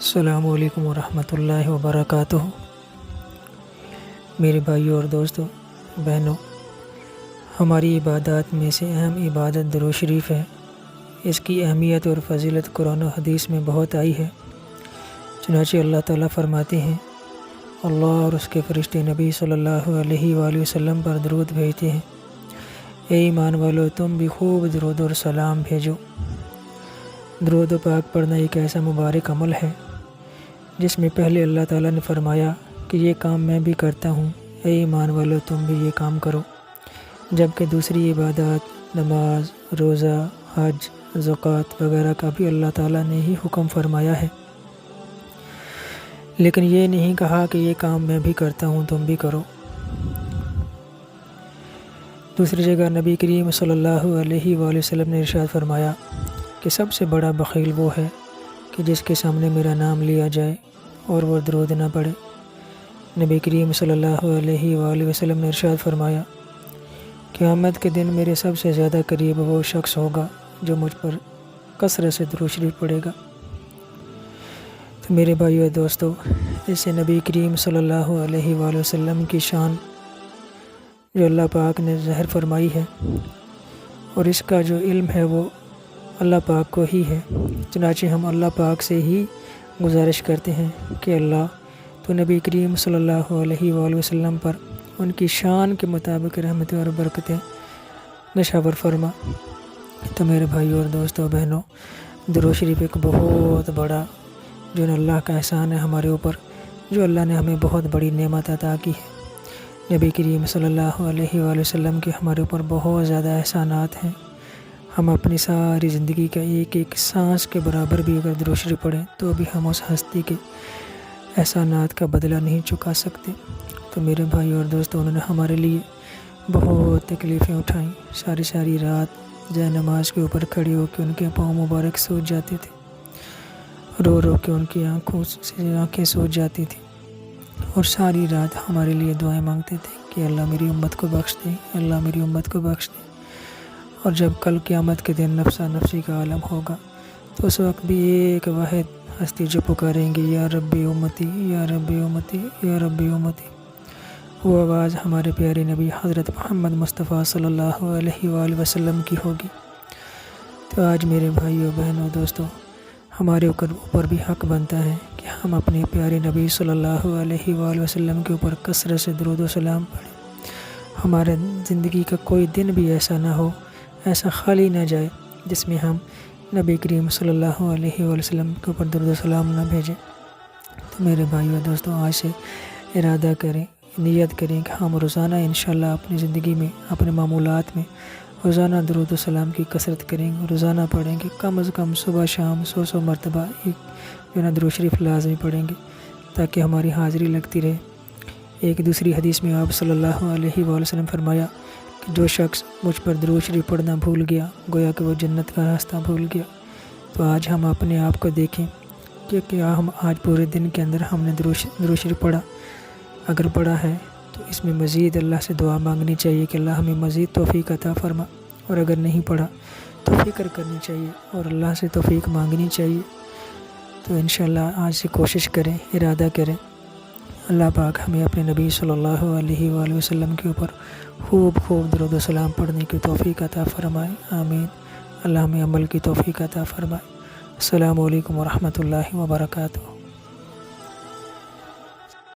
السلام علیکم ورحمۃ اللہ وبرکاتہ۔ میرے بھائیوں اور دوستوں، بہنوں، ہماری عبادات میں سے اہم عبادت درود شریف ہے۔ اس کی اہمیت اور فضیلت قرآن و حدیث میں بہت آئی ہے۔ چنانچہ اللہ تعالیٰ فرماتے ہیں، اللہ اور اس کے فرشتے نبی صلی اللہ علیہ وآلہ وسلم پر درود بھیجتے ہیں۔ اے ایمان والو، تم بھی خوب درود اور سلام بھیجو۔ درود و پاک پڑھنا ایک ایسا مبارک عمل ہے جس میں پہلے اللہ تعالیٰ نے فرمایا کہ یہ کام میں بھی کرتا ہوں، اے ایمان والو تم بھی یہ کام کرو، جبکہ دوسری عبادات، نماز، روزہ، حج، زکوٰۃ وغیرہ کا بھی اللہ تعالیٰ نے ہی حکم فرمایا ہے، لیکن یہ نہیں کہا کہ یہ کام میں بھی کرتا ہوں تم بھی کرو۔ دوسری جگہ نبی کریم صلی اللہ علیہ وآلہ وسلم نے ارشاد فرمایا کہ سب سے بڑا بخیل وہ ہے کہ جس کے سامنے میرا نام لیا جائے اور وہ درود نہ پڑھے۔ نبی کریم صلی اللہ علیہ وآلہ وسلم نے ارشاد فرمایا، قیامت کے دن میرے سب سے زیادہ قریب وہ شخص ہوگا جو مجھ پر کثرت سے درود شریف پڑھے گا۔ تو میرے بھائیو اور دوستو، اس سے نبی کریم صلی اللہ علیہ وآلہ وسلم کی شان جو اللہ پاک نے ظاہر فرمائی ہے، اور اس کا جو علم ہے وہ اللہ پاک کو ہی ہے۔ چنانچہ ہم اللہ پاک سے ہی گزارش کرتے ہیں کہ اللہ تو نبی کریم صلی اللہ علیہ وآلہ وسلم پر ان کی شان کے مطابق رحمتیں اور برکتیں نشاور فرما۔ تو میرے بھائیوں اور دوستوں، بہنوں، درود شریف ایک بہت بڑا جو اللہ کا احسان ہے ہمارے اوپر، جو اللہ نے ہمیں بہت بڑی نعمت عطا کی ہے۔ نبی کریم صلی اللہ علیہ وآلہ وسلم کے ہمارے اوپر بہت زیادہ احسانات ہیں۔ ہم اپنی ساری زندگی کا ایک ایک سانس کے برابر بھی اگر درود شریف پڑھیں تو بھی ہم اس ہستی کے احسانات کا بدلہ نہیں چکا سکتے۔ تو میرے بھائی اور دوستوں، انہوں نے ہمارے لیے بہت تکلیفیں اٹھائیں، ساری رات جائے نماز کے اوپر کھڑے ہو کے ان کے پاؤں مبارک سوج جاتے تھے، رو رو کے ان کی آنکھوں سے آنکھیں سوج جاتی تھیں، اور ساری رات ہمارے لیے دعائیں مانگتے تھے کہ اللہ میری امت کو بخش دے، اللہ میری امت کو بخش دے۔ اور جب کل قیامت کے دن نفسا نفسی کا عالم ہوگا تو اس وقت بھی ایک واحد ہستی جو پکاریں گے، یا ربی امتی، یا ربی امتی، یا ربی امتی، وہ آواز ہمارے پیارے نبی حضرت محمد مصطفیٰ صلی اللہ علیہ وآلہ وسلم کی ہوگی۔ تو آج میرے بھائیوں، بہنوں، دوستوں، ہمارے اوپر بھی حق بنتا ہے کہ ہم اپنے پیارے نبی صلی اللہ علیہ وآلہ وسلم کے اوپر کثرت سے درود و سلام پڑھیں۔ ہمارے زندگی کا کوئی دن بھی ایسا نہ ہو، ایسا خالی نہ جائے جس میں ہم نبی کریم صلی اللہ علیہ وآلہ وسلم کے اوپر درود و سلام نہ بھیجیں۔ تو میرے بھائیو دوستوں، آج سے ارادہ کریں، نیت کریں کہ ہم روزانہ انشاءاللہ اپنی زندگی میں، اپنے معمولات میں روزانہ درود و سلام کی کثرت کریں گے، روزانہ پڑھیں گے، کم از کم صبح شام 100 مرتبہ ایک درود شریف لازمی پڑھیں گے تاکہ ہماری حاضری لگتی رہے۔ ایک دوسری حدیث میں آپ صلی اللہ علیہ وآلہ وسلم فرمایا کہ جو شخص مجھ پر درود شریف پڑھنا بھول گیا، گویا کہ وہ جنت کا راستہ بھول گیا۔ تو آج ہم اپنے آپ کو دیکھیں کہ کیا ہم آج پورے دن کے اندر ہم نے درود شریف پڑھا؟ اگر پڑھا ہے تو اس میں مزید اللہ سے دعا مانگنی چاہیے کہ اللہ ہمیں مزید توفیق عطا فرما، اور اگر نہیں پڑھا تو فکر کرنی چاہیے اور اللہ سے توفیق مانگنی چاہیے۔ تو انشاءاللہ آج سے کوشش کریں، ارادہ کریں، اللہ پاک ہمیں اپنے نبی صلی اللہ علیہ وآلہ وسلم کے اوپر خوب درود و سلام پڑھنے کی توفیق عطا فرمائے، آمین۔ اللہ ہمیں عمل کی توفیق عطا فرمائے۔ السلام علیکم ورحمۃ اللہ وبرکاتہ۔